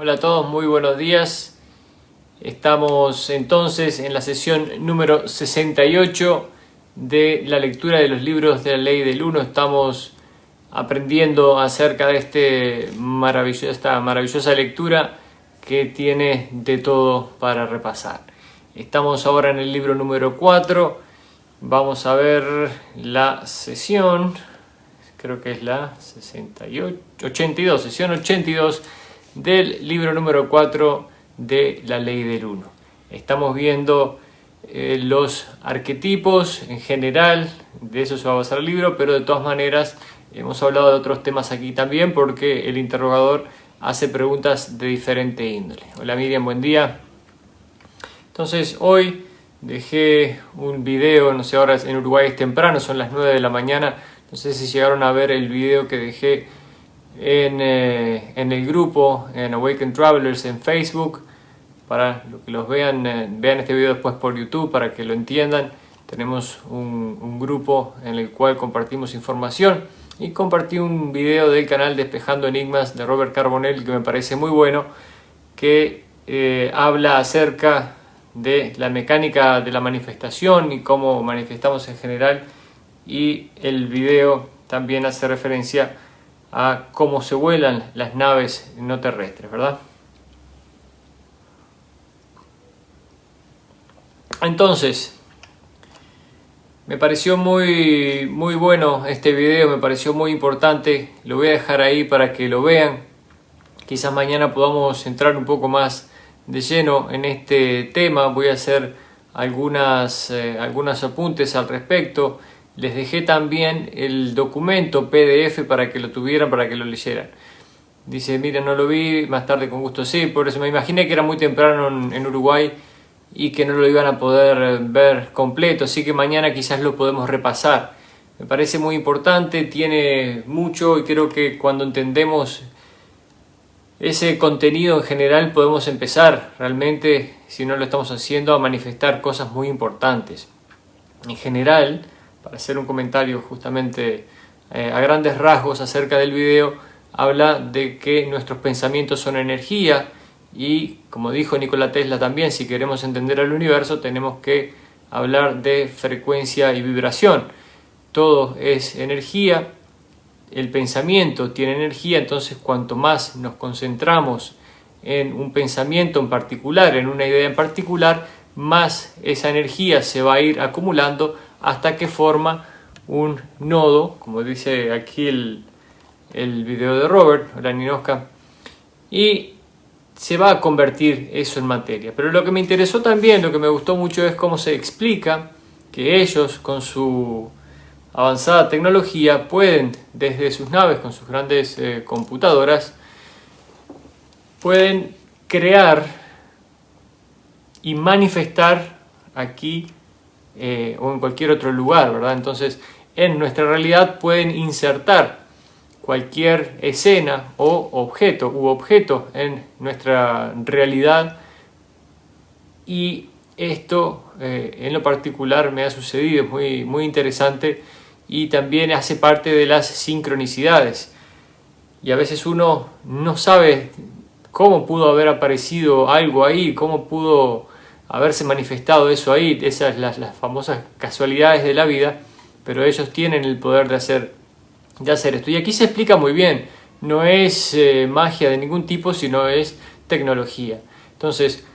Hola a todos, muy buenos días. Estamos entonces en la sesión número 68 de la lectura de los libros de la Ley del Uno. Estamos aprendiendo acerca de esta maravillosa lectura que tiene de todo para repasar. Estamos ahora en el libro número 4. Vamos a ver la sesión, creo que es la 82, sesión 82 del libro número 4 de la Ley del Uno. Estamos viendo los arquetipos en general, de eso se va a basar el libro, pero de todas maneras hemos hablado de otros temas aquí también porque el interrogador hace preguntas de diferente índole. Hola Miriam, buen día. Entonces hoy dejé un video, no sé, ahora en Uruguay es temprano, son las 9 de la mañana, no sé si llegaron a ver el video que dejé en el grupo, en Awaken Travelers en Facebook, para que los vean, vean este video después por YouTube para que lo entiendan. Tenemos un grupo en el cual compartimos información y compartí un video del canal Despejando Enigmas de Robert Carbonell que me parece muy bueno, que habla acerca de la mecánica de la manifestación y cómo manifestamos en general, y el video también hace referencia a cómo se vuelan las naves no terrestres, ¿verdad? Entonces, me pareció muy bueno este video, me pareció muy importante, lo voy a dejar ahí para que lo vean. Quizás mañana podamos entrar un poco más de lleno en este tema. Voy a hacer algunos apuntes al respecto. Les dejé también el documento PDF para que lo tuvieran, para que lo leyeran. Dice, mira, no lo vi, más tarde con gusto sí, por eso me imaginé que era muy temprano en Uruguay y que no lo iban a poder ver completo, así que mañana quizás lo podemos repasar. Me parece muy importante, tiene mucho, y creo que cuando entendemos ese contenido en general podemos empezar realmente, si no lo estamos haciendo, a manifestar cosas muy importantes. En general, para hacer un comentario justamente a grandes rasgos acerca del video, habla de que nuestros pensamientos son energía y, como dijo Nikola Tesla también, si queremos entender al universo tenemos que hablar de frecuencia y vibración. Todo es energía, el pensamiento tiene energía, entonces cuanto más nos concentramos en un pensamiento en particular, en una idea en particular, más esa energía se va a ir acumulando hasta que forma un nodo, como dice aquí el video de Robert, la Ninoska, y se va a convertir eso en materia. Pero lo que me interesó también, lo que me gustó mucho, es cómo se explica que ellos, con su avanzada tecnología, pueden, desde sus naves, con sus grandes computadoras, pueden crear y manifestar aquí o en cualquier otro lugar, ¿verdad? Entonces, en nuestra realidad pueden insertar cualquier escena o objeto en nuestra realidad, y esto en lo particular me ha sucedido, es muy interesante, y también hace parte de las sincronicidades, y a veces uno no sabe cómo pudo haber aparecido algo ahí, cómo pudo haberse manifestado eso ahí, esas las famosas casualidades de la vida, pero ellos tienen el poder de hacer esto. Y aquí se explica muy bien, no es magia de ningún tipo, sino es tecnología. Entonces,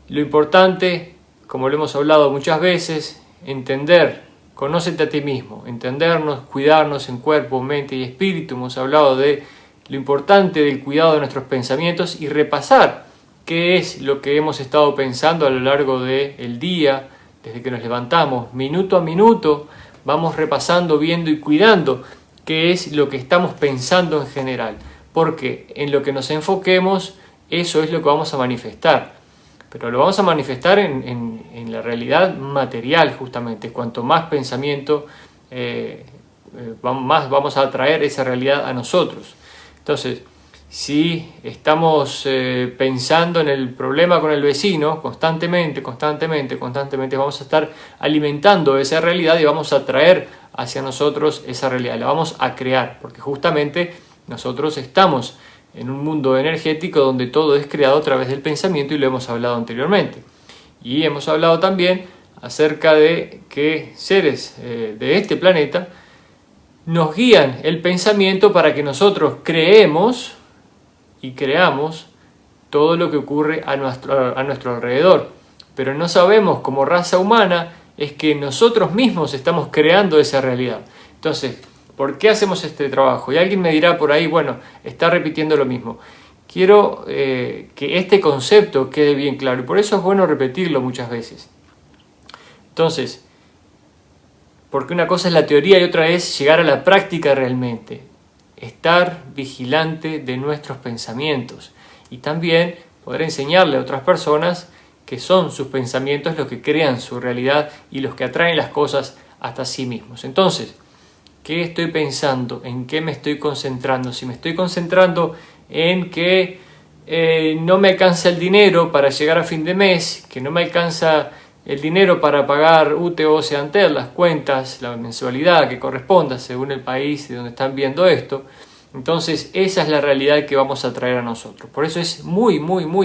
lo importante, como lo hemos hablado muchas veces, entender, conócete a ti mismo, entendernos, cuidarnos en cuerpo, mente y espíritu. Hemos hablado de lo importante del cuidado de nuestros pensamientos y repasar qué es lo que hemos estado pensando a lo largo del día, desde que nos levantamos, minuto a minuto, vamos repasando, viendo y cuidando qué es lo que estamos pensando en general, porque en lo que nos enfoquemos, eso es lo que vamos a manifestar, pero lo vamos a manifestar en la realidad material justamente. Cuanto más pensamiento, más vamos a atraer esa realidad a nosotros. Entonces, si estamos pensando en el problema con el vecino constantemente, vamos a estar alimentando esa realidad y vamos a atraer hacia nosotros esa realidad, la vamos a crear, porque justamente nosotros estamos en un mundo energético donde todo es creado a través del pensamiento, y lo hemos hablado anteriormente. Y hemos hablado también acerca de que seres de este planeta nos guían el pensamiento para que nosotros creemos y creamos todo lo que ocurre a nuestro alrededor. Pero no sabemos, como raza humana, es que nosotros mismos estamos creando esa realidad. Entonces, ¿por qué hacemos este trabajo? Y alguien me dirá por ahí, bueno, está repitiendo lo mismo. Quiero que este concepto quede bien claro, y por eso es bueno repetirlo muchas veces. Entonces, porque una cosa es la teoría y otra es llegar a la práctica realmente. Estar vigilante de nuestros pensamientos y también poder enseñarle a otras personas que son sus pensamientos los que crean su realidad y los que atraen las cosas hasta sí mismos. Entonces, ¿qué estoy pensando? ¿En qué me estoy concentrando? Si me estoy concentrando en que no me alcanza el dinero para llegar a fin de mes, que no me alcanza el dinero para pagar UTE, Seantel, las cuentas, la mensualidad que corresponda según el país de donde están viendo esto, entonces esa es la realidad que vamos a traer a nosotros. Por eso es muy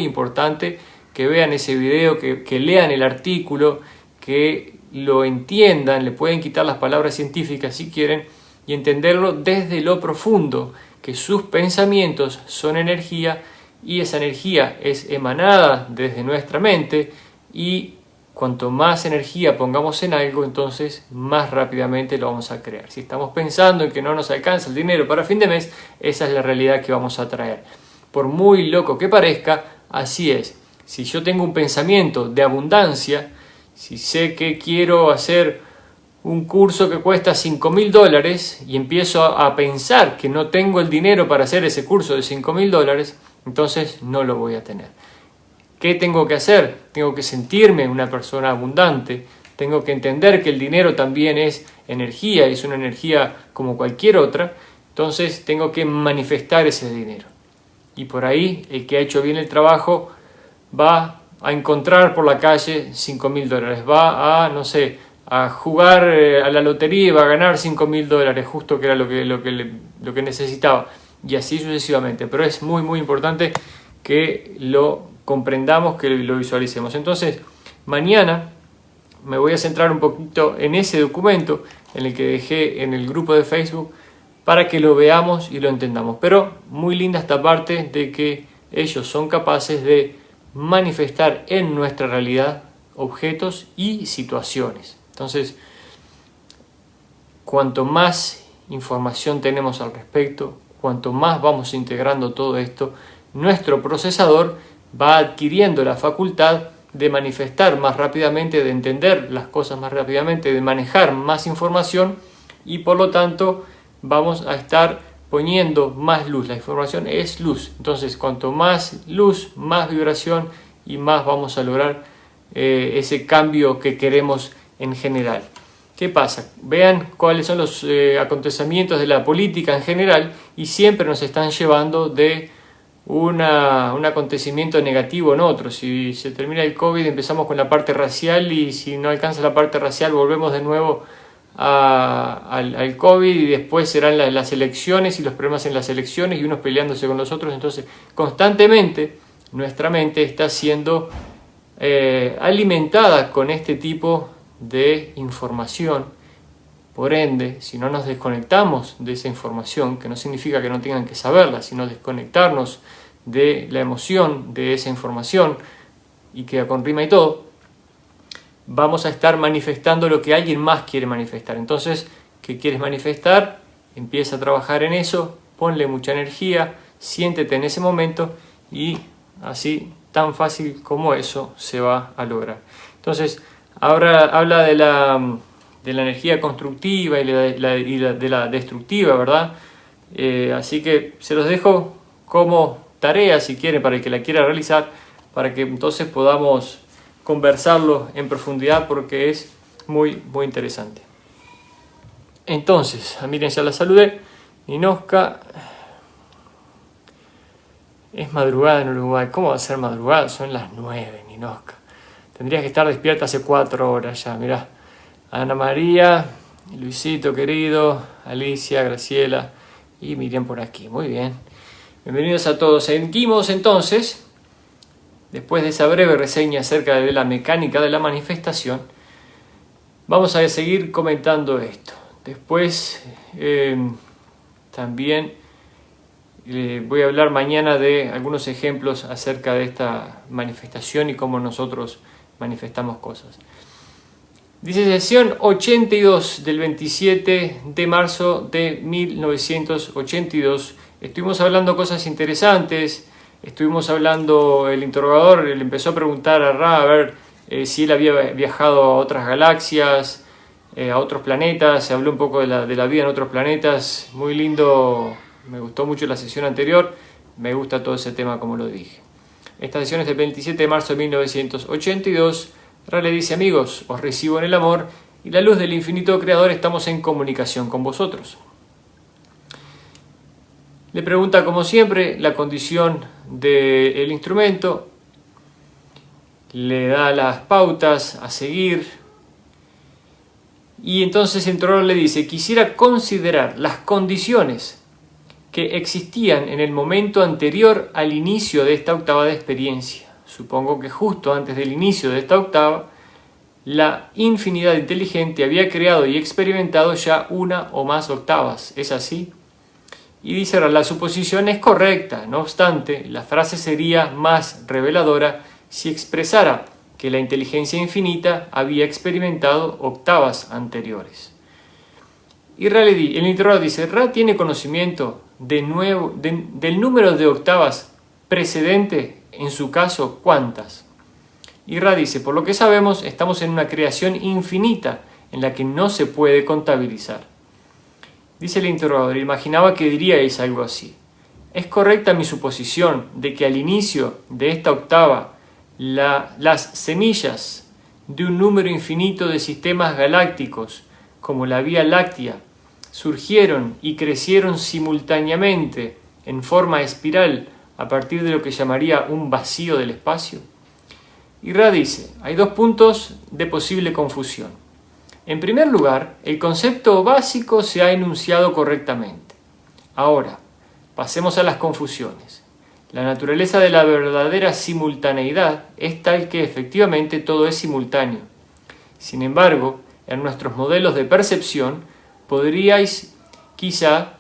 importante que vean ese video, que lean el artículo, que lo entiendan, le pueden quitar las palabras científicas si quieren y entenderlo desde lo profundo, que sus pensamientos son energía y esa energía es emanada desde nuestra mente, y cuanto más energía pongamos en algo, entonces más rápidamente lo vamos a crear. Si estamos pensando en que no nos alcanza el dinero para fin de mes, esa es la realidad que vamos a traer. Por muy loco que parezca, así es. Si yo tengo un pensamiento de abundancia, si sé que quiero hacer un curso que cuesta $5.000 y empiezo a pensar que no tengo el dinero para hacer ese curso de $5.000, entonces no lo voy a tener. ¿Qué tengo que hacer? Tengo que sentirme una persona abundante, tengo que entender que el dinero también es energía, es una energía como cualquier otra, entonces tengo que manifestar ese dinero. Y por ahí el que ha hecho bien el trabajo va a encontrar por la calle $5.000, va a, no sé, a jugar a la lotería y va a ganar $5.000, justo que era lo que necesitaba, y así sucesivamente. Pero es muy importante que lo comprendamos, que lo visualicemos. Entonces, mañana me voy a centrar un poquito en ese documento en el que dejé en el grupo de Facebook para que lo veamos y lo entendamos. Pero muy linda esta parte de que ellos son capaces de manifestar en nuestra realidad objetos y situaciones. Entonces, cuanto más información tenemos al respecto, cuanto más vamos integrando todo esto, nuestro procesador va adquiriendo la facultad de manifestar más rápidamente, de entender las cosas más rápidamente, de manejar más información, y por lo tanto vamos a estar poniendo más luz. La información es luz, entonces cuanto más luz, más vibración, y más vamos a lograr ese cambio que queremos en general. ¿Qué pasa? Vean cuáles son los acontecimientos de la política en general, y siempre nos están llevando de un acontecimiento negativo en otro. Si se termina el COVID, empezamos con la parte racial, y si no alcanza la parte racial, volvemos de nuevo al COVID, y después serán las elecciones y los problemas en las elecciones y unos peleándose con los otros. Entonces, constantemente nuestra mente está siendo alimentada con este tipo de información. Por ende, si no nos desconectamos de esa información, que no significa que no tengan que saberla, sino desconectarnos de la emoción de esa información, y queda con rima y todo, vamos a estar manifestando lo que alguien más quiere manifestar. Entonces, ¿qué quieres manifestar? Empieza a trabajar en eso, ponle mucha energía, siéntete en ese momento, y así, tan fácil como eso, se va a lograr. Entonces, ahora habla de la energía constructiva y de la destructiva, ¿verdad? Así que se los dejo como tarea, si quieren, para el que la quiera realizar, para que entonces podamos conversarlo en profundidad, porque es muy interesante. Entonces, a Miriam ya la saludé. Ninoska, es madrugada en Uruguay. ¿Cómo va a ser madrugada? Son las 9, Ninoska. Tendrías que estar despierta hace 4 horas ya, mirá. Ana María, Luisito querido, Alicia, Graciela y Miriam por aquí. Muy bien. Bienvenidos a todos. Seguimos entonces, después de esa breve reseña acerca de la mecánica de la manifestación, vamos a seguir comentando esto. Después también voy a hablar mañana de algunos ejemplos acerca de esta manifestación y cómo nosotros manifestamos cosas. Dice sesión 82 del 27 de marzo de 1982. Estuvimos hablando cosas interesantes. Estuvimos hablando, el interrogador le empezó a preguntar a Ra a ver si él había viajado a otras galaxias, a otros planetas. Se habló un poco de la vida en otros planetas. Muy lindo, me gustó mucho la sesión anterior. Me gusta todo ese tema, como lo dije. Esta sesión es del 27 de marzo de 1982. Ra le dice: amigos, os recibo en el amor y la luz del infinito creador, estamos en comunicación con vosotros. Le pregunta, como siempre, la condición del instrumento, le da las pautas a seguir y entonces el interrogador le dice: quisiera considerar las condiciones que existían en el momento anterior al inicio de esta octava de experiencia. Supongo que justo antes del inicio de esta octava, la infinidad inteligente había creado y experimentado ya una o más octavas. ¿Es así? Y dice: la suposición es correcta. No obstante, la frase sería más reveladora si expresara que la inteligencia infinita había experimentado octavas anteriores. Y el interrogador dice: Ra tiene conocimiento del número de octavas precedente. En su caso, ¿cuántas? Y Ra dice: por lo que sabemos, estamos en una creación infinita en la que no se puede contabilizar. Dice el interrogador: imaginaba que diríais algo así. ¿Es correcta mi suposición de que al inicio de esta octava las semillas de un número infinito de sistemas galácticos, como la Vía Láctea, surgieron y crecieron simultáneamente en forma espiral a partir de lo que llamaría un vacío del espacio? Y Ra dice: hay dos puntos de posible confusión. En primer lugar, el concepto básico se ha enunciado correctamente. Ahora, pasemos a las confusiones. La naturaleza de la verdadera simultaneidad es tal que efectivamente todo es simultáneo. Sin embargo, en nuestros modelos de percepción podríais quizá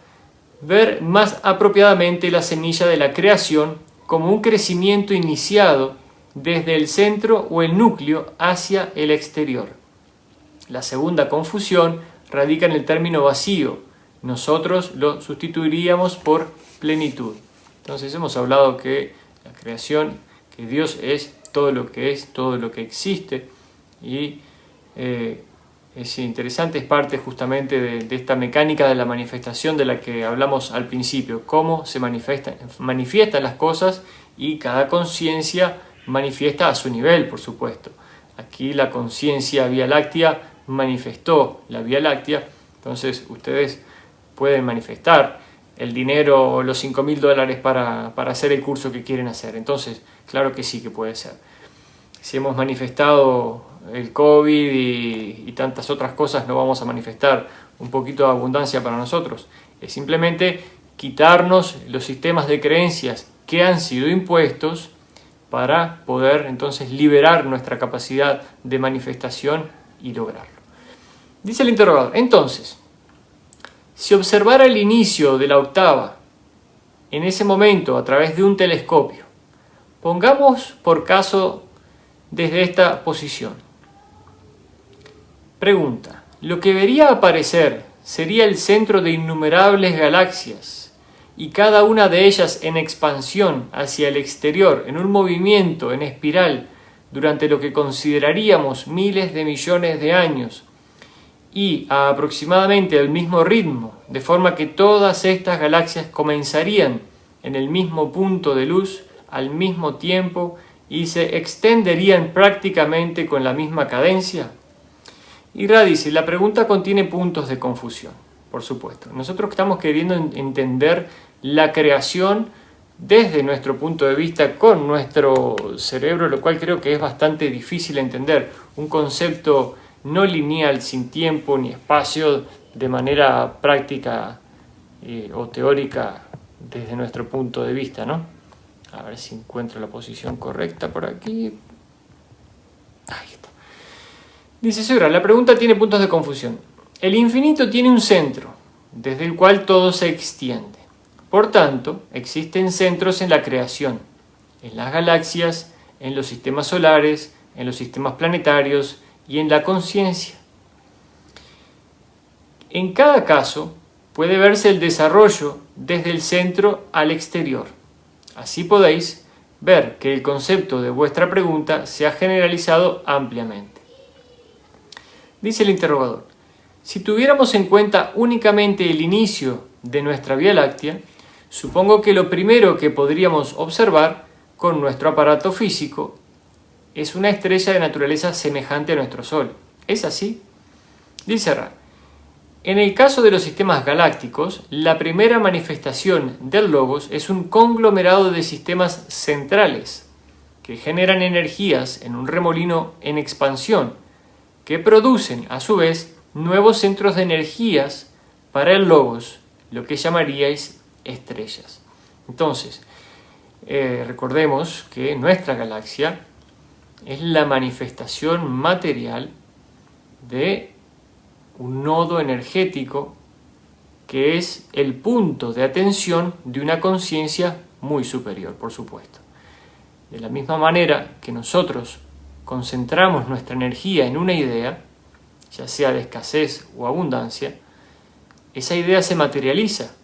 ver más apropiadamente la semilla de la creación como un crecimiento iniciado desde el centro o el núcleo hacia el exterior. La segunda confusión radica en el término vacío. Nosotros lo sustituiríamos por plenitud. Entonces hemos hablado que la creación, que Dios es, todo lo que existe, y es interesante, es parte justamente de esta mecánica de la manifestación de la que hablamos al principio, cómo se manifiestan las cosas, y cada conciencia manifiesta a su nivel, por supuesto. Aquí la conciencia Vía Láctea manifestó la Vía Láctea, entonces ustedes pueden manifestar el dinero, los $5.000 para hacer el curso que quieren hacer. Entonces, claro que sí que puede ser. Si hemos manifestado el COVID y tantas otras cosas, no vamos a manifestar un poquito de abundancia para nosotros. Es simplemente quitarnos los sistemas de creencias que han sido impuestos para poder entonces liberar nuestra capacidad de manifestación y lograrlo. Dice el interrogador: entonces, si observara el inicio de la octava en ese momento a través de un telescopio, pongamos por caso desde esta posición. Pregunta: lo que vería aparecer sería el centro de innumerables galaxias, y cada una de ellas en expansión hacia el exterior, en un movimiento en espiral, durante lo que consideraríamos miles de millones de años, y a aproximadamente el mismo ritmo, de forma que todas estas galaxias comenzarían en el mismo punto de luz al mismo tiempo y se extenderían prácticamente con la misma cadencia. Y Ra dice: la pregunta contiene puntos de confusión, por supuesto. Nosotros estamos queriendo entender la creación desde nuestro punto de vista con nuestro cerebro, lo cual creo que es bastante difícil entender. Un concepto no lineal, sin tiempo ni espacio, de manera práctica o teórica, desde nuestro punto de vista, ¿no? A ver si encuentro la posición correcta por aquí. Ahí está. Dice Seurat, la pregunta tiene puntos de confusión. El infinito tiene un centro, desde el cual todo se extiende. Por tanto, existen centros en la creación, en las galaxias, en los sistemas solares, en los sistemas planetarios y en la conciencia. En cada caso, puede verse el desarrollo desde el centro al exterior. Así podéis ver que el concepto de vuestra pregunta se ha generalizado ampliamente. Dice el interrogador, si tuviéramos en cuenta únicamente el inicio de nuestra Vía Láctea, supongo que lo primero que podríamos observar con nuestro aparato físico es una estrella de naturaleza semejante a nuestro Sol. ¿Es así? Dice Ra. En el caso de los sistemas galácticos, la primera manifestación del Logos es un conglomerado de sistemas centrales que generan energías en un remolino en expansión, que producen a su vez nuevos centros de energías para el Logos, lo que llamaríais estrellas. Entonces, recordemos que nuestra galaxia es la manifestación material de un nodo energético que es el punto de atención de una conciencia muy superior, por supuesto. De la misma manera que nosotros concentramos nuestra energía en una idea, ya sea de escasez o abundancia, esa idea se materializa,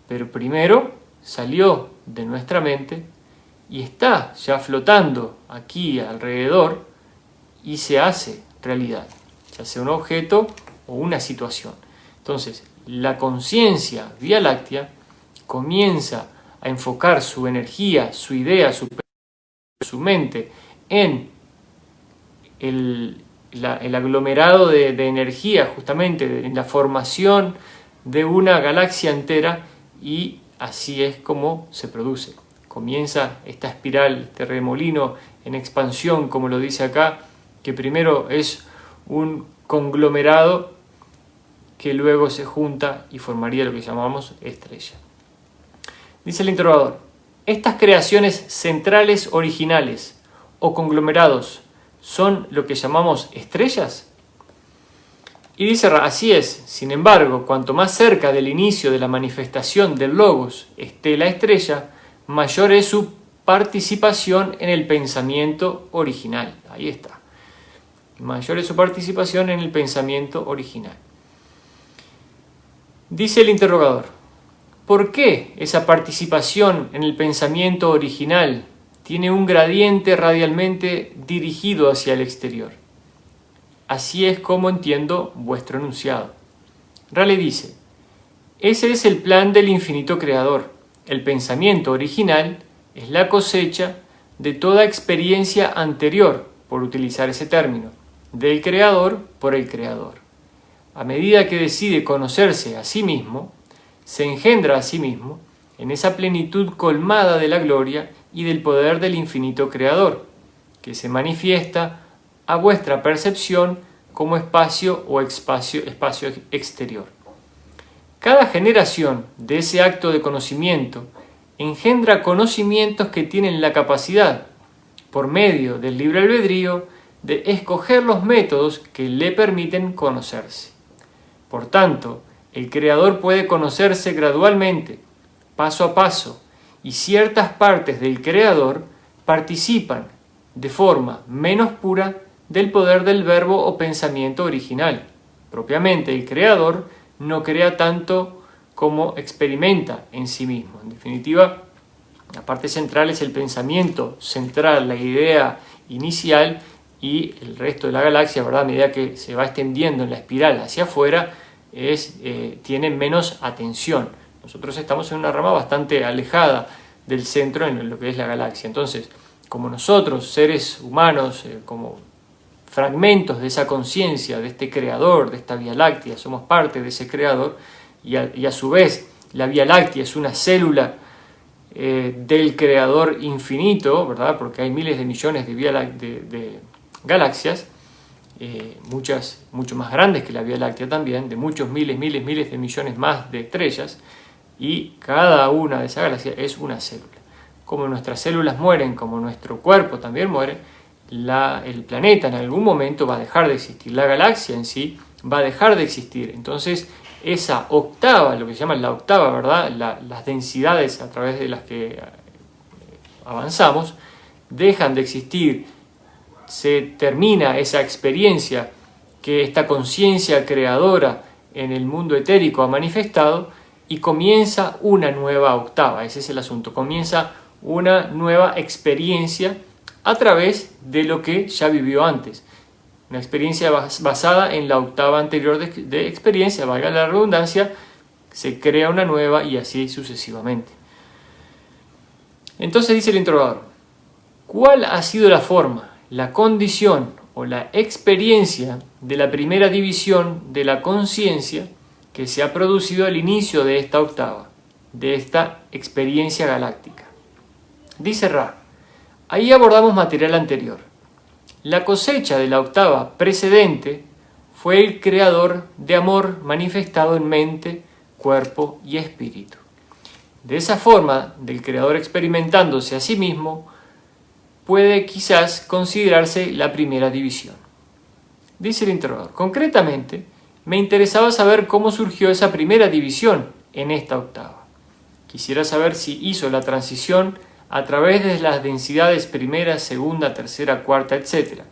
pero primero salió de nuestra mente y está ya flotando aquí alrededor y se hace realidad, ya sea un objeto o una situación. Entonces, la conciencia Vía Láctea comienza a enfocar su energía, su idea, su mente en el aglomerado de energía, justamente en la formación de una galaxia entera, y así es como se produce. Comienza esta espiral, este remolino en expansión, como lo dice acá, que primero es un conglomerado que luego se junta y formaría lo que llamamos estrella. Dice el interrogador, estas creaciones centrales originales o conglomerados son lo que llamamos estrellas. Y dice, así es, sin embargo, cuanto más cerca del inicio de la manifestación del Logos esté la estrella, mayor es su participación en el pensamiento original. Ahí está. Mayor es su participación en el pensamiento original. Dice el interrogador, ¿por qué esa participación en el pensamiento original tiene un gradiente radialmente dirigido hacia el exterior? Así es como entiendo vuestro enunciado. Raleigh dice, ese es el plan del infinito creador. El pensamiento original es la cosecha de toda experiencia anterior, por utilizar ese término, del creador por el creador. A medida que decide conocerse a sí mismo, se engendra a sí mismo en esa plenitud colmada de la gloria y del poder del infinito creador, que se manifiesta a vuestra percepción como espacio o espacio exterior. Cada generación de ese acto de conocimiento engendra conocimientos que tienen la capacidad, por medio del libre albedrío, de escoger los métodos que le permiten conocerse. Por tanto, el creador puede conocerse gradualmente, paso a paso, y ciertas partes del creador participan de forma menos pura del poder del verbo o pensamiento original. Propiamente, el creador no crea tanto como experimenta en sí mismo. En definitiva, la parte central es el pensamiento central, la idea inicial, y el resto de la galaxia, ¿verdad? A medida que se va extendiendo en la espiral hacia afuera, tiene menos atención. Nosotros estamos en una rama bastante alejada del centro en lo que es la galaxia. Entonces, como nosotros, seres humanos, como fragmentos de esa conciencia, de este creador, de esta Vía Láctea, somos parte de ese creador, y a su vez la Vía Láctea es una célula del creador infinito, ¿verdad? Porque hay miles de millones de galaxias, muchas mucho más grandes que la Vía Láctea también, de muchos miles de millones más de estrellas. y cada una de esas galaxias es una célula. Como nuestras células mueren, como nuestro cuerpo también muere, el planeta en algún momento va a dejar de existir, la galaxia en sí va a dejar de existir. Entonces esa octava, lo que se llama la octava, ¿verdad? Las densidades a través de las que avanzamos, dejan de existir, se termina esa experiencia que esta conciencia creadora en el mundo etérico ha manifestado y comienza una nueva octava. Ese es el asunto, comienza una nueva experiencia a través de lo que ya vivió antes. Una experiencia basada en la octava anterior de experiencia, valga la redundancia, se crea una nueva y así sucesivamente. Entonces dice el interrogador, ¿cuál ha sido la forma, la condición o la experiencia de la primera división de la conciencia que se ha producido al inicio de esta octava, de esta experiencia galáctica? Dice Ra, ahí abordamos material anterior. La cosecha de la octava precedente fue el creador de amor manifestado en mente, cuerpo y espíritu. De esa forma, del creador experimentándose a sí mismo, puede quizás considerarse la primera división. Dice el interrogador, concretamente, me interesaba saber cómo surgió esa primera división en esta octava. Quisiera saber si hizo la transición a través de las densidades primera, segunda, tercera, cuarta, etc.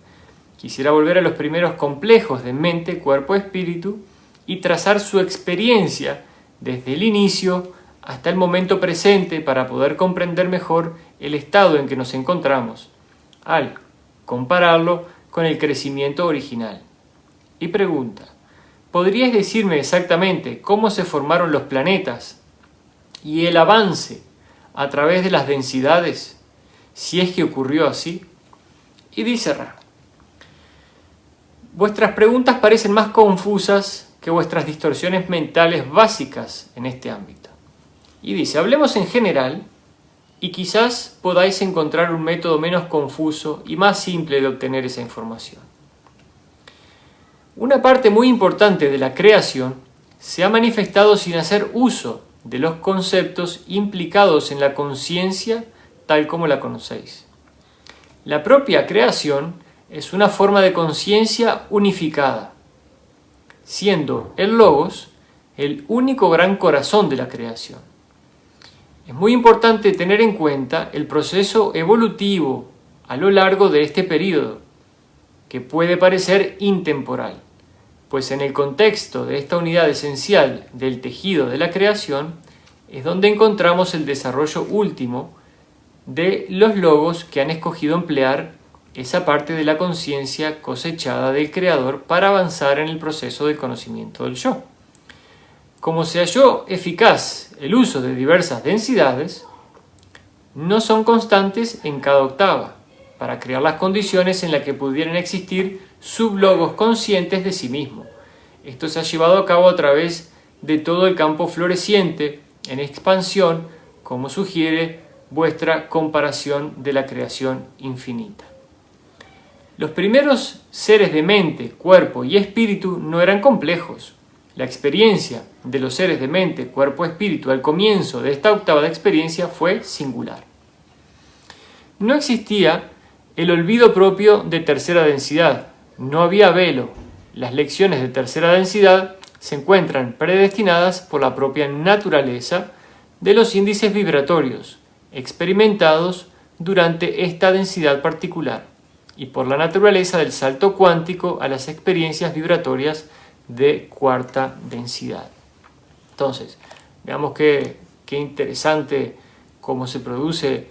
Quisiera volver a los primeros complejos de mente, cuerpo, espíritu y trazar su experiencia desde el inicio hasta el momento presente para poder comprender mejor el estado en que nos encontramos, al compararlo con el crecimiento original. Y pregunta, ¿podrías decirme exactamente cómo se formaron los planetas y el avance a través de las densidades, si es que ocurrió así? Y dice Ra, vuestras preguntas parecen más confusas que vuestras distorsiones mentales básicas en este ámbito. Y dice, hablemos en general y quizás podáis encontrar un método menos confuso y más simple de obtener esa información. Una parte muy importante de la creación se ha manifestado sin hacer uso de los conceptos implicados en la conciencia tal como la conocéis. La propia creación es una forma de conciencia unificada, siendo el Logos el único gran corazón de la creación. Es muy importante tener en cuenta el proceso evolutivo a lo largo de este período, que puede parecer intemporal, pues en el contexto de esta unidad esencial del tejido de la creación es donde encontramos el desarrollo último de los logos que han escogido emplear esa parte de la conciencia cosechada del Creador para avanzar en el proceso de conocimiento del yo. Como se halló eficaz el uso de diversas densidades, no son constantes en cada octava, para crear las condiciones en las que pudieran existir sublogos conscientes de sí mismo. Esto se ha llevado a cabo a través de todo el campo floreciente en expansión, como sugiere vuestra comparación de la creación infinita. Los primeros seres de mente, cuerpo y espíritu no eran complejos. La experiencia de los seres de mente, cuerpo, espíritu al comienzo de esta octava de experiencia fue singular. No existía el olvido propio de tercera densidad, no había velo. Las lecciones de tercera densidad se encuentran predestinadas por la propia naturaleza de los índices vibratorios experimentados durante esta densidad particular y por la naturaleza del salto cuántico a las experiencias vibratorias de cuarta densidad. Entonces, veamos qué interesante cómo se produce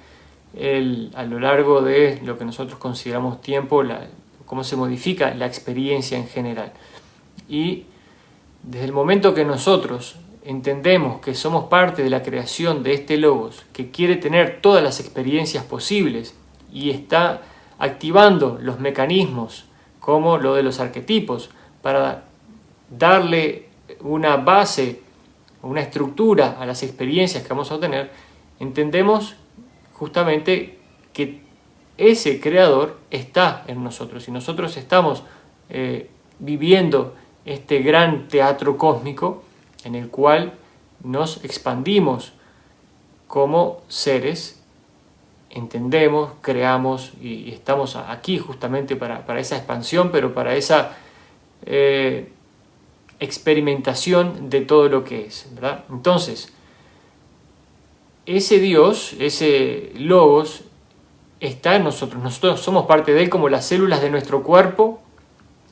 a lo largo de lo que nosotros consideramos tiempo, cómo se modifica la experiencia en general. Y desde el momento que nosotros entendemos que somos parte de la creación de este Logos, que quiere tener todas las experiencias posibles y está activando los mecanismos como lo de los arquetipos para darle una base, una estructura a las experiencias que vamos a obtener, entendemos justamente que ese creador está en nosotros y nosotros estamos viviendo este gran teatro cósmico en el cual nos expandimos como seres, entendemos, creamos y estamos aquí justamente para esa expansión, pero para esa experimentación de todo lo que es, ¿verdad? Entonces, ese Dios, ese Logos, está en nosotros. Nosotros somos parte de Él, como las células de nuestro cuerpo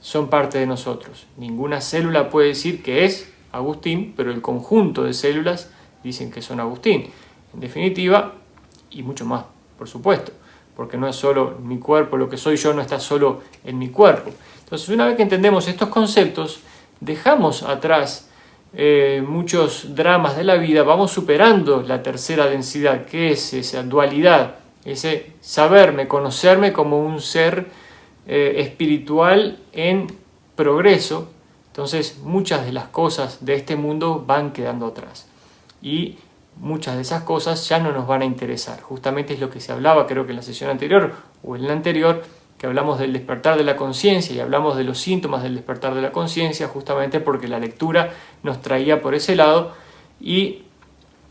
son parte de nosotros. Ninguna célula puede decir que es Agustín, pero el conjunto de células dicen que son Agustín. En definitiva, y mucho más, por supuesto, porque no es solo mi cuerpo, lo que soy yo no está solo en mi cuerpo. Entonces, una vez que entendemos estos conceptos, dejamos atrás muchos dramas de la vida, vamos superando la tercera densidad, que es esa dualidad, ese saberme, conocerme como un ser espiritual en progreso. Entonces muchas de las cosas de este mundo van quedando atrás y muchas de esas cosas ya no nos van a interesar. Justamente es lo que se hablaba, creo que en la sesión anterior o en la anterior, que hablamos del despertar de la conciencia y hablamos de los síntomas del despertar de la conciencia, justamente porque la lectura nos traía por ese lado y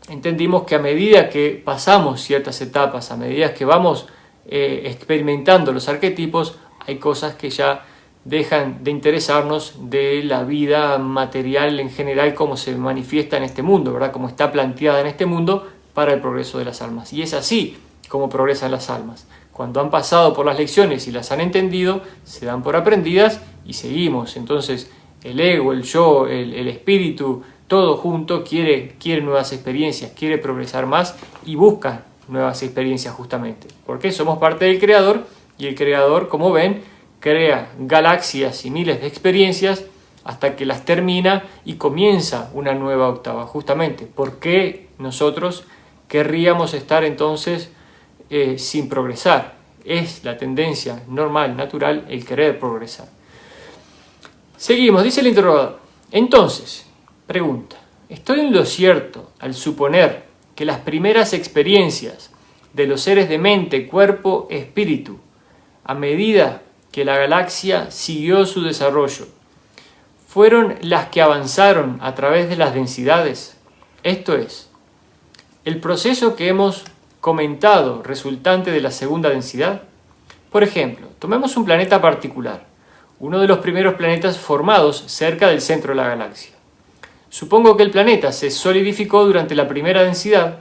entendimos que a medida que pasamos ciertas etapas, a medida que vamos experimentando los arquetipos, hay cosas que ya dejan de interesarnos de la vida material en general, como se manifiesta en este mundo, ¿verdad? Como está planteada en este mundo para el progreso de las almas. Y es así como progresan las almas. Cuando han pasado por las lecciones y las han entendido, se dan por aprendidas y seguimos. Entonces el ego, el yo, el espíritu, todo junto quiere nuevas experiencias, quiere progresar más y busca nuevas experiencias justamente. Porque somos parte del Creador y el Creador, como ven, crea galaxias y miles de experiencias hasta que las termina y comienza una nueva octava. Justamente, ¿por qué nosotros querríamos estar entonces sin progresar? Es la tendencia normal, natural, el querer progresar. Seguimos, dice el interrogador. Entonces, pregunta, ¿estoy en lo cierto al suponer que las primeras experiencias de los seres de mente, cuerpo, espíritu, a medida que la galaxia siguió su desarrollo, fueron las que avanzaron a través de las densidades? Esto es, el proceso que hemos comentado resultante de la segunda densidad. Por ejemplo, tomemos un planeta particular, uno de los primeros planetas formados cerca del centro de la galaxia. Supongo que el planeta se solidificó durante la primera densidad,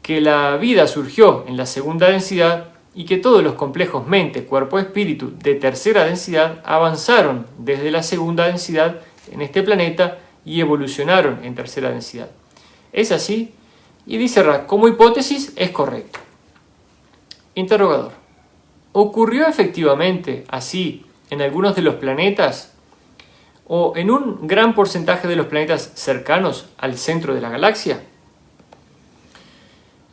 que la vida surgió en la segunda densidad y que todos los complejos mente, cuerpo, espíritu de tercera densidad avanzaron desde la segunda densidad en este planeta y evolucionaron en tercera densidad. ¿Es así? Y dice Ra, como hipótesis es correcto. Interrogador. ¿Ocurrió efectivamente así en algunos de los planetas o en un gran porcentaje de los planetas cercanos al centro de la galaxia?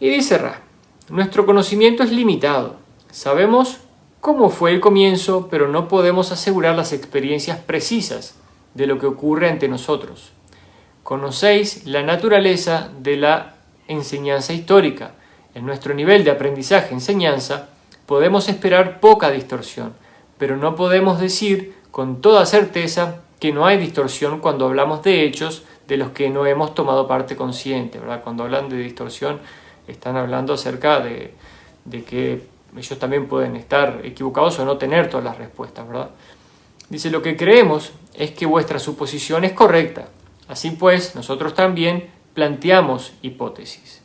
Y dice Ra, nuestro conocimiento es limitado. Sabemos cómo fue el comienzo, pero no podemos asegurar las experiencias precisas de lo que ocurre ante nosotros. Conocéis la naturaleza de la enseñanza histórica. En nuestro nivel de aprendizaje-enseñanza podemos esperar poca distorsión, pero no podemos decir con toda certeza que no hay distorsión cuando hablamos de hechos de los que no hemos tomado parte consciente, ¿verdad? Cuando hablan de distorsión están hablando acerca de que ellos también pueden estar equivocados o no tener todas las respuestas, ¿verdad? Dice, lo que creemos es que vuestra suposición es correcta. Así pues, nosotros también planteamos hipótesis.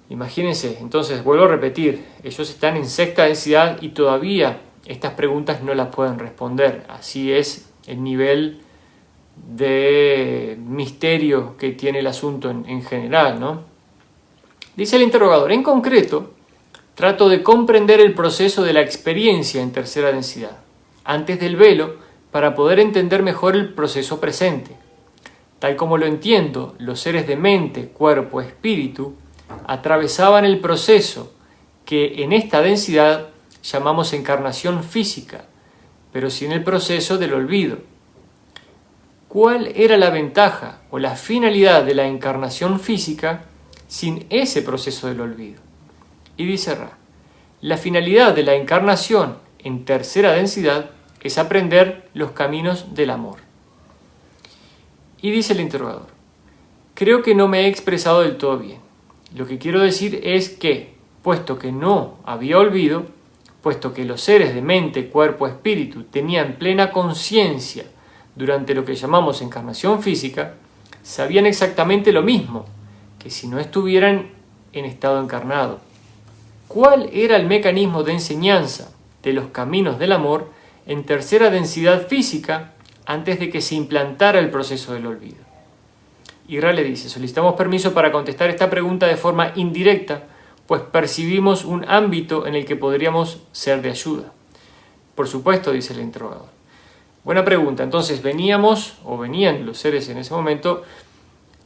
Imagínense, entonces, vuelvo a repetir, ellos están en sexta densidad y todavía estas preguntas no las pueden responder. Así es el nivel de misterio que tiene el asunto en general, ¿no? Dice el interrogador, en concreto, trato de comprender el proceso de la experiencia en tercera densidad, antes del velo, para poder entender mejor el proceso presente. Tal como lo entiendo, los seres de mente, cuerpo, espíritu, atravesaban el proceso que en esta densidad llamamos encarnación física, pero sin el proceso del olvido. ¿Cuál era la ventaja o la finalidad de la encarnación física sin ese proceso del olvido? Y dice Ra, la finalidad de la encarnación en tercera densidad es aprender los caminos del amor. Y dice el interrogador: creo que no me he expresado del todo bien. Lo que quiero decir es que, puesto que no había olvido, puesto que los seres de mente, cuerpo, espíritu tenían plena conciencia durante lo que llamamos encarnación física, sabían exactamente lo mismo que si no estuvieran en estado encarnado. ¿Cuál era el mecanismo de enseñanza de los caminos del amor en tercera densidad física antes de que se implantara el proceso del olvido? Y Ra le dice: solicitamos permiso para contestar esta pregunta de forma indirecta, pues percibimos un ámbito en el que podríamos ser de ayuda. Por supuesto, dice el interrogador. Buena pregunta. Entonces venían los seres en ese momento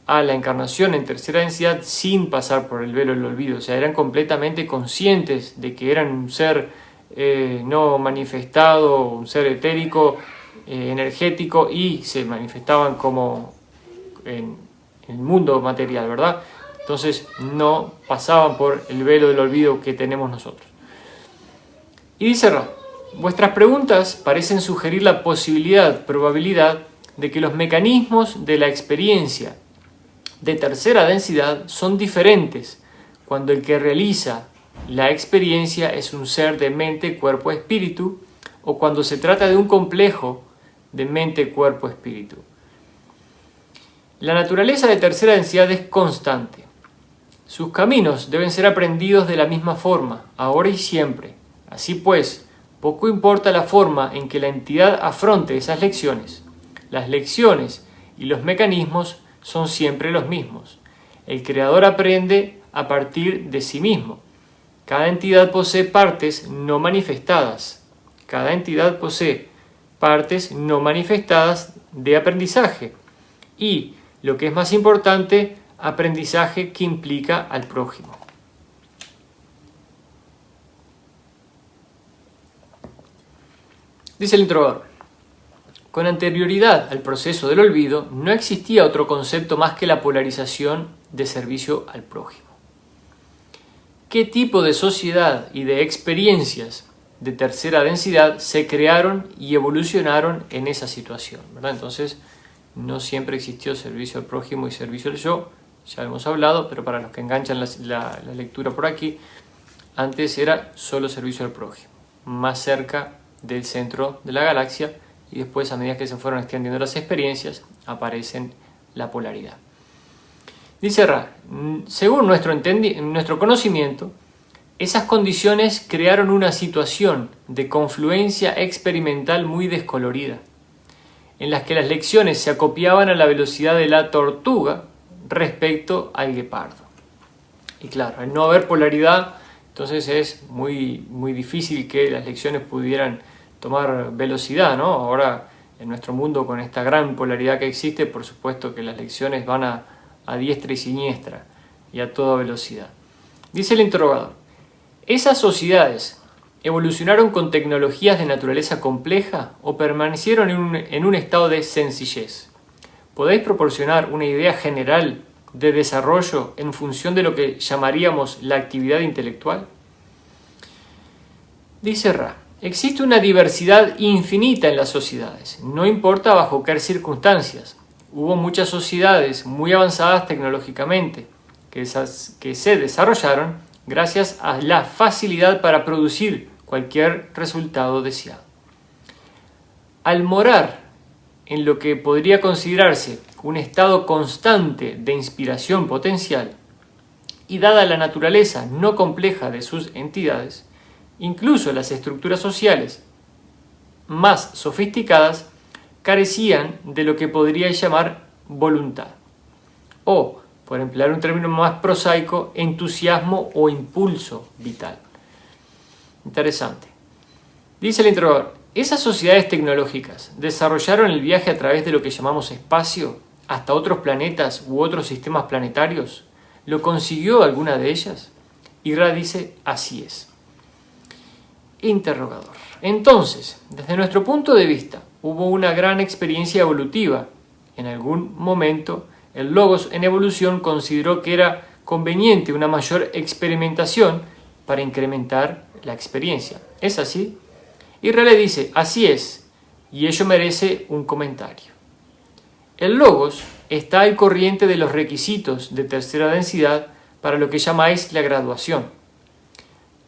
a la encarnación en tercera densidad sin pasar por el velo del olvido. O sea, eran completamente conscientes de que eran un ser no manifestado, un ser etérico, energético, y se manifestaban como en el mundo material, ¿verdad? Entonces no pasaban por el velo del olvido que tenemos nosotros. Y dice Ra: vuestras preguntas parecen sugerir la probabilidad de que los mecanismos de la experiencia de tercera densidad son diferentes cuando el que realiza la experiencia es un ser de mente, cuerpo, espíritu, o cuando se trata de un complejo de mente, cuerpo, espíritu. La naturaleza de tercera densidad es constante. Sus caminos deben ser aprendidos de la misma forma, ahora y siempre. Así pues, poco importa la forma en que la entidad afronte esas lecciones. Las lecciones y los mecanismos son siempre los mismos. El creador aprende a partir de sí mismo. Cada entidad posee partes no manifestadas. Cada entidad posee partes no manifestadas de aprendizaje. Y, lo que es más importante, aprendizaje que implica al prójimo. Dice el interrogador: con anterioridad al proceso del olvido, no existía otro concepto más que la polarización de servicio al prójimo. ¿Qué tipo de sociedad y de experiencias de tercera densidad se crearon y evolucionaron en esa situación, ¿verdad? Entonces, no siempre existió servicio al prójimo y servicio al yo, ya hemos hablado, pero para los que enganchan la lectura por aquí, antes era solo servicio al prójimo, más cerca del centro de la galaxia, y después, a medida que se fueron extendiendo las experiencias, aparecen la polaridad. Dice Ra: según nuestro conocimiento, esas condiciones crearon una situación de confluencia experimental muy descolorida, en las que las lecciones se acopiaban a la velocidad de la tortuga respecto al guepardo. Y claro, al no haber polaridad, entonces es muy difícil que las lecciones pudieran tomar velocidad, ¿no? Ahora, en nuestro mundo, con esta gran polaridad que existe, por supuesto que las lecciones van a diestra y siniestra y a toda velocidad. Dice el interrogador: ¿esas sociedades evolucionaron con tecnologías de naturaleza compleja o permanecieron en un estado de sencillez? ¿Podéis proporcionar una idea general de desarrollo en función de lo que llamaríamos la actividad intelectual? Dice Ra: existe una diversidad infinita en las sociedades, no importa bajo qué circunstancias. Hubo muchas sociedades muy avanzadas tecnológicamente que se desarrollaron gracias a la facilidad para producir cualquier resultado deseado. Al morar en lo que podría considerarse un estado constante de inspiración potencial, y dada la naturaleza no compleja de sus entidades, incluso las estructuras sociales más sofisticadas carecían de lo que podría llamar voluntad, o, por emplear un término más prosaico, entusiasmo o impulso vital. Interesante. Dice el interrogador: ¿esas sociedades tecnológicas desarrollaron el viaje a través de lo que llamamos espacio hasta otros planetas u otros sistemas planetarios? ¿Lo consiguió alguna de ellas? Y Ra dice: así es. Interrogador: entonces, desde nuestro punto de vista, hubo una gran experiencia evolutiva. En algún momento, el Logos en evolución consideró que era conveniente una mayor experimentación para incrementar la experiencia. ¿Es así? Y Ra le dice: así es, y ello merece un comentario. El logos está al corriente de los requisitos de tercera densidad para lo que llamáis la graduación.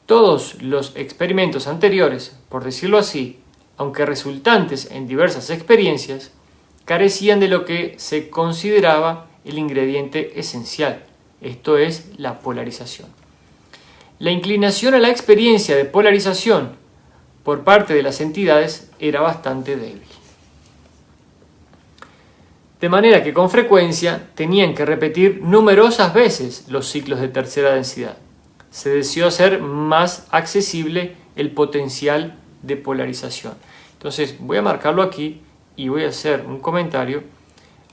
Todos los experimentos anteriores, por decirlo así, aunque resultantes en diversas experiencias, carecían de lo que se consideraba el ingrediente esencial, esto es la polarización. La inclinación a la experiencia de polarización por parte de las entidades era bastante débil. De manera que con frecuencia tenían que repetir numerosas veces los ciclos de tercera densidad. Se deseó hacer más accesible el potencial de polarización. Entonces voy a marcarlo aquí y voy a hacer un comentario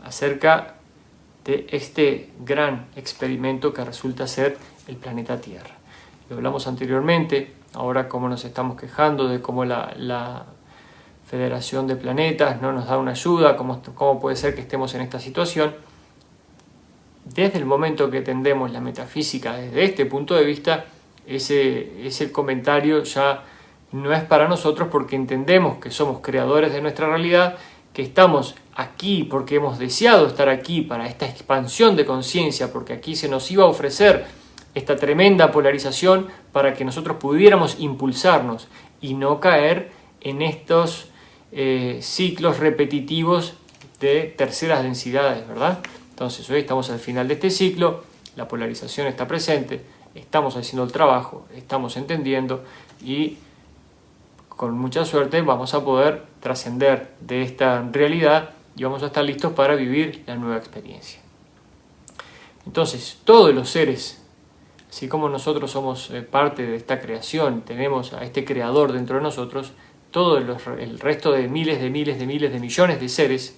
acerca de este gran experimento que resulta ser el planeta Tierra. Lo hablamos anteriormente, ahora como nos estamos quejando de cómo la Federación de Planetas no nos da una ayuda, cómo puede ser que estemos en esta situación. Desde el momento que entendemos la metafísica desde este punto de vista, ese comentario ya no es para nosotros, porque entendemos que somos creadores de nuestra realidad, que estamos aquí porque hemos deseado estar aquí para esta expansión de conciencia, porque aquí se nos iba a ofrecer esta tremenda polarización para que nosotros pudiéramos impulsarnos y no caer en estos ciclos repetitivos de terceras densidades, ¿verdad? Entonces hoy estamos al final de este ciclo, la polarización está presente, estamos haciendo el trabajo, estamos entendiendo y con mucha suerte vamos a poder trascender de esta realidad y vamos a estar listos para vivir la nueva experiencia. Entonces todos los seres, así como nosotros somos parte de esta creación, tenemos a este creador dentro de nosotros, todo el resto de miles de millones de seres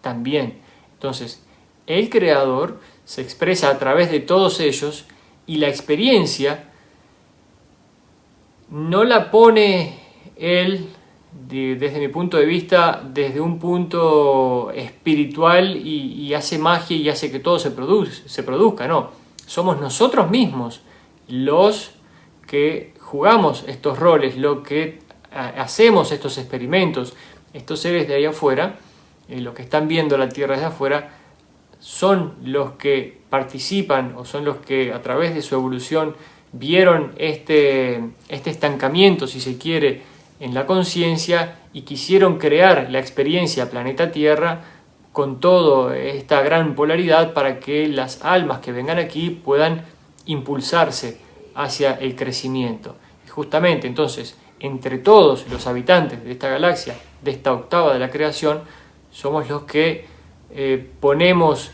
también. Entonces, el creador se expresa a través de todos ellos y la experiencia no la pone él, desde mi punto de vista, desde un punto espiritual y hace magia y hace que todo se produzca, no. Somos nosotros mismos los que jugamos estos roles, lo que hacemos estos experimentos. Estos seres de ahí afuera, los que están viendo la Tierra desde afuera, son los que participan o son los que a través de su evolución vieron este estancamiento, si se quiere, en la conciencia y quisieron crear la experiencia planeta Tierra con toda esta gran polaridad para que las almas que vengan aquí puedan impulsarse hacia el crecimiento. Y justamente entonces, entre todos los habitantes de esta galaxia, de esta octava de la creación, somos los que ponemos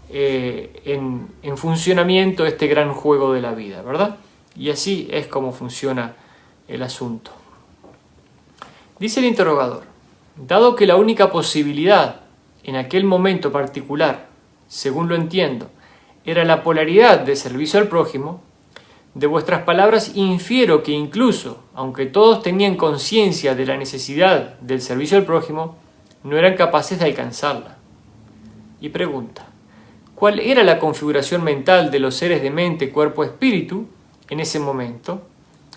en funcionamiento este gran juego de la vida, ¿verdad? Y así es como funciona el asunto. Dice el interrogador: dado que la única posibilidad en aquel momento particular, según lo entiendo, era la polaridad de servicio al prójimo, de vuestras palabras infiero que incluso, aunque todos tenían conciencia de la necesidad del servicio al prójimo, no eran capaces de alcanzarla. Y pregunta: ¿cuál era la configuración mental de los seres de mente, cuerpo, espíritu en ese momento?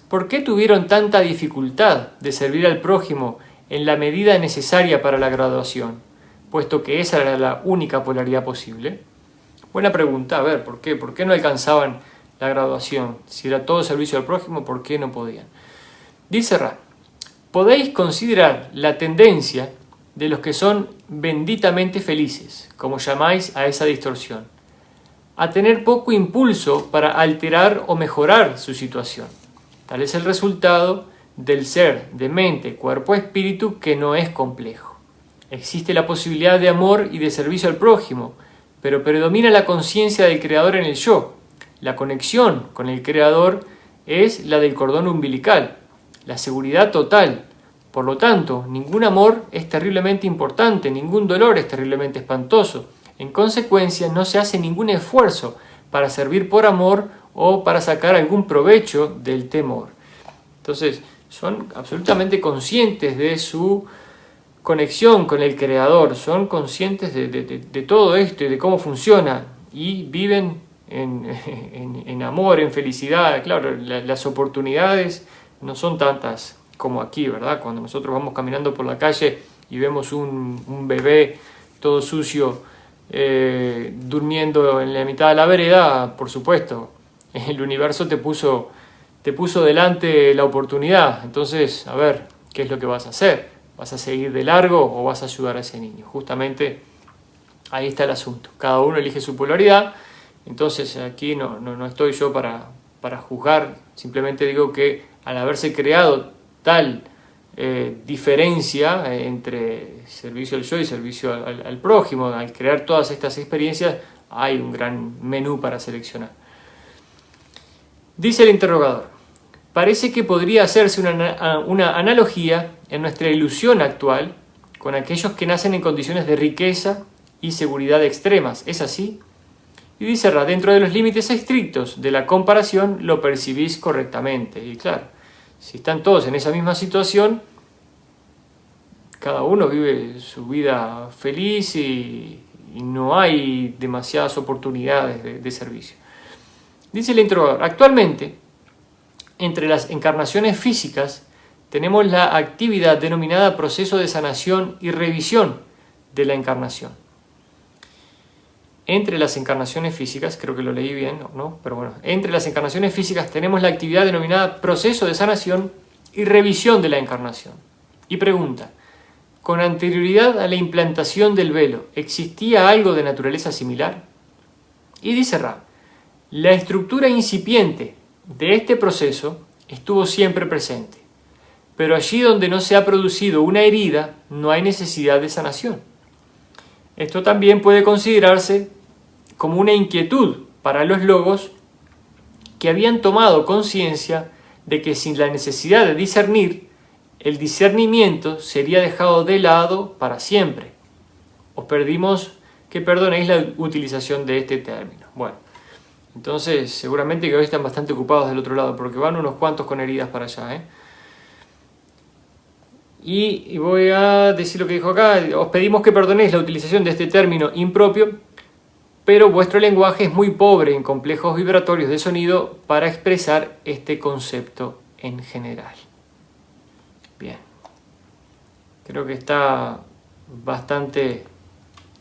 ¿Por qué tuvieron tanta dificultad de servir al prójimo en la medida necesaria para la graduación, puesto que esa era la única polaridad posible? Buena pregunta. A ver, ¿por qué? ¿Por qué no alcanzaban la graduación? Si era todo servicio al prójimo, ¿por qué no podían? Dice Ra: podéis considerar la tendencia de los que son benditamente felices, como llamáis a esa distorsión, a tener poco impulso para alterar o mejorar su situación. Tal es el resultado del ser de mente, cuerpo, espíritu, que no es complejo. Existe la posibilidad de amor y de servicio al prójimo, pero predomina la conciencia del creador en el yo. La conexión con el creador es la del cordón umbilical, la seguridad total. Por lo tanto, ningún amor es terriblemente importante, ningún dolor es terriblemente espantoso. En consecuencia, no se hace ningún esfuerzo para servir por amor o para sacar algún provecho del temor. Entonces, son absolutamente conscientes de su conexión con el Creador, son conscientes de todo esto y de cómo funciona, y viven en amor, en felicidad. Claro, las oportunidades no son tantas como aquí, ¿verdad? Cuando nosotros vamos caminando por la calle y vemos un bebé todo sucio, durmiendo en la mitad de la vereda, por supuesto, el universo te puso delante la oportunidad. Entonces, a ver, ¿qué es lo que vas a hacer? ¿Vas a seguir de largo o vas a ayudar a ese niño? Justamente ahí está el asunto. Cada uno elige su polaridad. Entonces aquí no estoy yo para juzgar. Simplemente digo que al haberse creado tal diferencia entre servicio al yo y servicio al prójimo, al crear todas estas experiencias, hay un gran menú para seleccionar. Dice el interrogador: parece que podría hacerse una analogía en nuestra ilusión actual con aquellos que nacen en condiciones de riqueza y seguridad extremas. ¿Es así? Y dice Ra: dentro de los límites estrictos de la comparación lo percibís correctamente. Y claro, si están todos en esa misma situación, cada uno vive su vida feliz y no hay demasiadas oportunidades de servicio. Dice el interrogador: actualmente, entre las encarnaciones físicas, tenemos la actividad denominada proceso de sanación y revisión de la encarnación. Entre las encarnaciones físicas, creo que lo leí bien, ¿no? Pero bueno, entre las encarnaciones físicas tenemos la actividad denominada proceso de sanación y revisión de la encarnación. Y pregunta: con anterioridad a la implantación del velo, ¿existía algo de naturaleza similar? Y dice Ra: la estructura incipiente de este proceso estuvo siempre presente, pero allí donde no se ha producido una herida, no hay necesidad de sanación. Esto también puede considerarse como una inquietud para los logos que habían tomado conciencia de que sin la necesidad de discernir, el discernimiento sería dejado de lado para siempre. Os pedimos que perdonéis la utilización de este término. Bueno, entonces seguramente que hoy están bastante ocupados del otro lado, porque van unos cuantos con heridas para allá, Y voy a decir lo que dijo acá: os pedimos que perdonéis la utilización de este término impropio, pero vuestro lenguaje es muy pobre en complejos vibratorios de sonido para expresar este concepto en general. Bien, creo que está bastante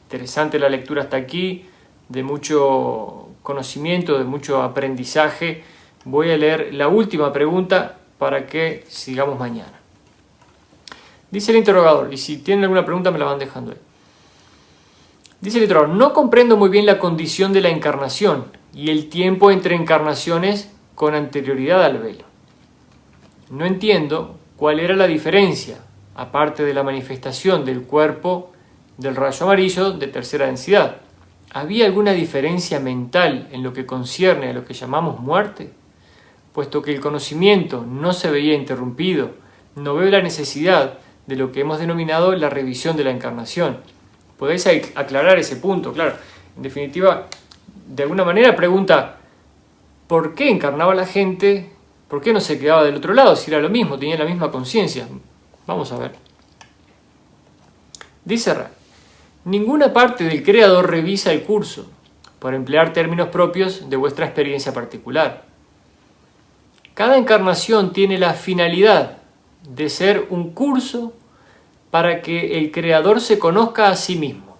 interesante la lectura hasta aquí, de mucho conocimiento, de mucho aprendizaje. Voy a leer la última pregunta para que sigamos mañana. Dice el interrogador, y si tienen alguna pregunta me la van dejando ahí. Dice el interrogador: no comprendo muy bien la condición de la encarnación y el tiempo entre encarnaciones con anterioridad al velo. No entiendo cuál era la diferencia, aparte de la manifestación del cuerpo del rayo amarillo de tercera densidad. ¿Había alguna diferencia mental en lo que concierne a lo que llamamos muerte? Puesto que el conocimiento no se veía interrumpido, no veo la necesidad de lo que hemos denominado la revisión de la encarnación. ¿Podéis aclarar ese punto? Claro, en definitiva, de alguna manera pregunta: ¿por qué encarnaba la gente? ¿Por qué no se quedaba del otro lado si era lo mismo, tenía la misma conciencia? Vamos a ver. Dice Ra: ninguna parte del creador revisa el curso, por emplear términos propios de vuestra experiencia particular. Cada encarnación tiene la finalidad de ser un curso para que el creador se conozca a sí mismo.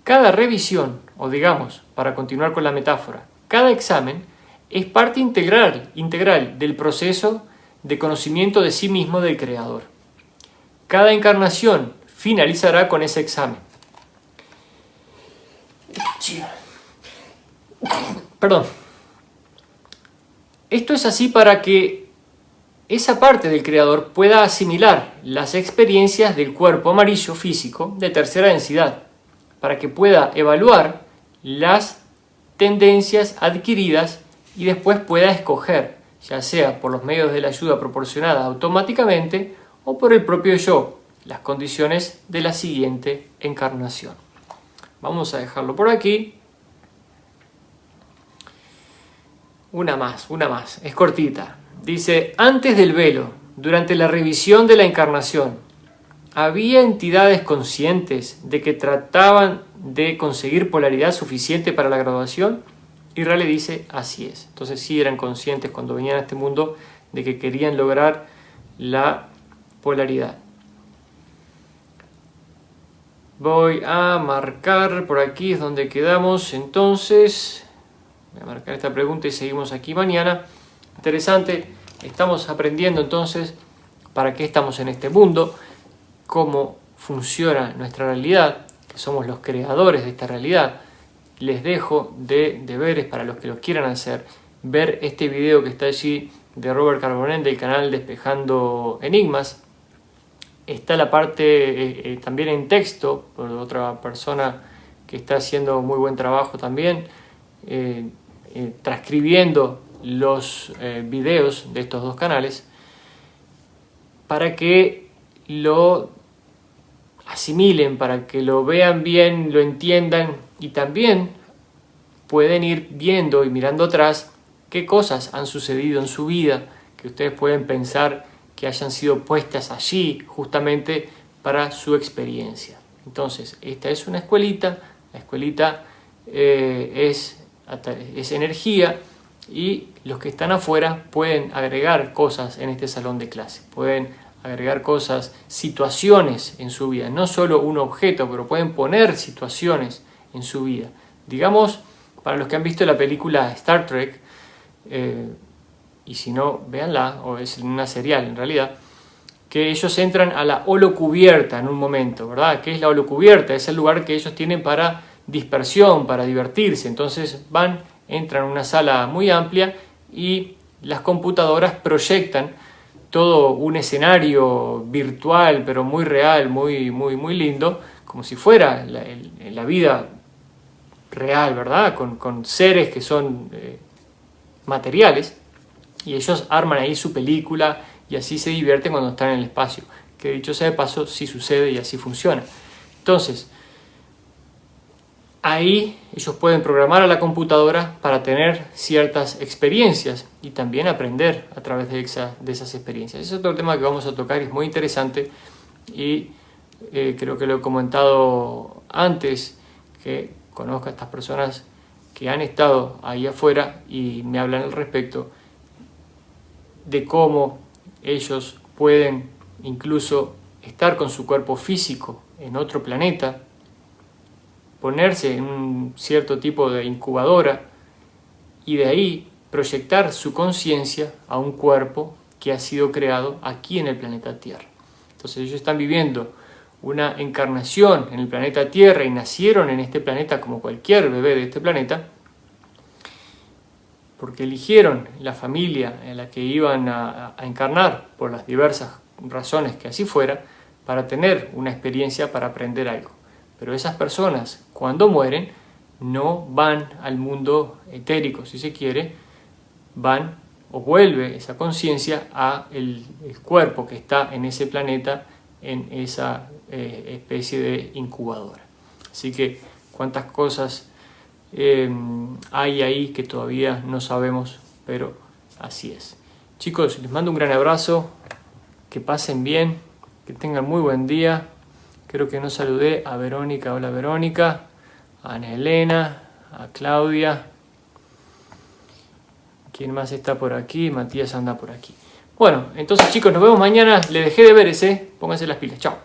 Cada revisión, o digamos, para continuar con la metáfora, cada examen es parte integral del proceso de conocimiento de sí mismo del creador. Cada encarnación finalizará con ese examen. Perdón. Esto es así para que esa parte del creador pueda asimilar las experiencias del cuerpo amarillo físico de tercera densidad, para que pueda evaluar las tendencias adquiridas y después pueda escoger, ya sea por los medios de la ayuda proporcionada automáticamente o por el propio yo, las condiciones de la siguiente encarnación. Vamos a dejarlo por aquí. Una más, es cortita. Dice: antes del velo, durante la revisión de la encarnación, ¿había entidades conscientes de que trataban de conseguir polaridad suficiente para la graduación? Y Ra le dice: así es. Entonces sí eran conscientes cuando venían a este mundo de que querían lograr la polaridad. Voy a marcar, por aquí es donde quedamos, entonces voy a marcar esta pregunta y seguimos aquí mañana. Interesante, estamos aprendiendo entonces para qué estamos en este mundo, cómo funciona nuestra realidad, que somos los creadores de esta realidad. Les dejo de deberes para los que lo quieran hacer, ver este video que está allí de Robert Carbonell del canal Despejando Enigmas. Está la parte también en texto por otra persona que está haciendo muy buen trabajo también, transcribiendo los videos de estos dos canales para que lo asimilen, para que lo vean bien, lo entiendan y también pueden ir viendo y mirando atrás qué cosas han sucedido en su vida que ustedes pueden pensar que hayan sido puestas allí justamente para su experiencia. Entonces, esta es una escuelita, la escuelita es energía y los que están afuera pueden agregar cosas en este salón de clase, pueden agregar cosas, situaciones en su vida, no solo un objeto, pero pueden poner situaciones en su vida. Digamos, para los que han visto la película Star Trek, y si no, véanla, o es una serial en realidad, que ellos entran a la holocubierta en un momento, ¿verdad? ¿Qué es la holocubierta? Es el lugar que ellos tienen para dispersión, para divertirse. Entonces entran a una sala muy amplia y las computadoras proyectan todo un escenario virtual, pero muy real, muy lindo, como si fuera la vida real, ¿verdad? Con seres que son materiales, y ellos arman ahí su película y así se divierten cuando están en el espacio, que dicho sea de paso, sí sucede y así funciona. Entonces, ahí ellos pueden programar a la computadora para tener ciertas experiencias y también aprender a través de esas experiencias. Ese es otro tema que vamos a tocar y es muy interesante y creo que lo he comentado antes, que conozco a estas personas que han estado ahí afuera y me hablan al respecto de cómo ellos pueden incluso estar con su cuerpo físico en otro planeta, ponerse en un cierto tipo de incubadora y de ahí proyectar su conciencia a un cuerpo que ha sido creado aquí en el planeta Tierra. Entonces ellos están viviendo una encarnación en el planeta Tierra y nacieron en este planeta como cualquier bebé de este planeta, porque eligieron la familia en la que iban a encarnar por las diversas razones que así fuera, para tener una experiencia, para aprender algo. Pero esas personas, cuando mueren, no van al mundo etérico, si se quiere, van o vuelve esa conciencia a el cuerpo que está en ese planeta, en esa especie de incubadora. Así que cuántas cosas hay ahí que todavía no sabemos, pero así es. Chicos, les mando un gran abrazo, que pasen bien, que tengan muy buen día. Creo que no saludé a Verónica. Hola Verónica, a Ana Elena, a Claudia. ¿Quién más está por aquí? Matías anda por aquí. Bueno, entonces chicos, nos vemos mañana. Les dejé deberes, pónganse las pilas. Chao.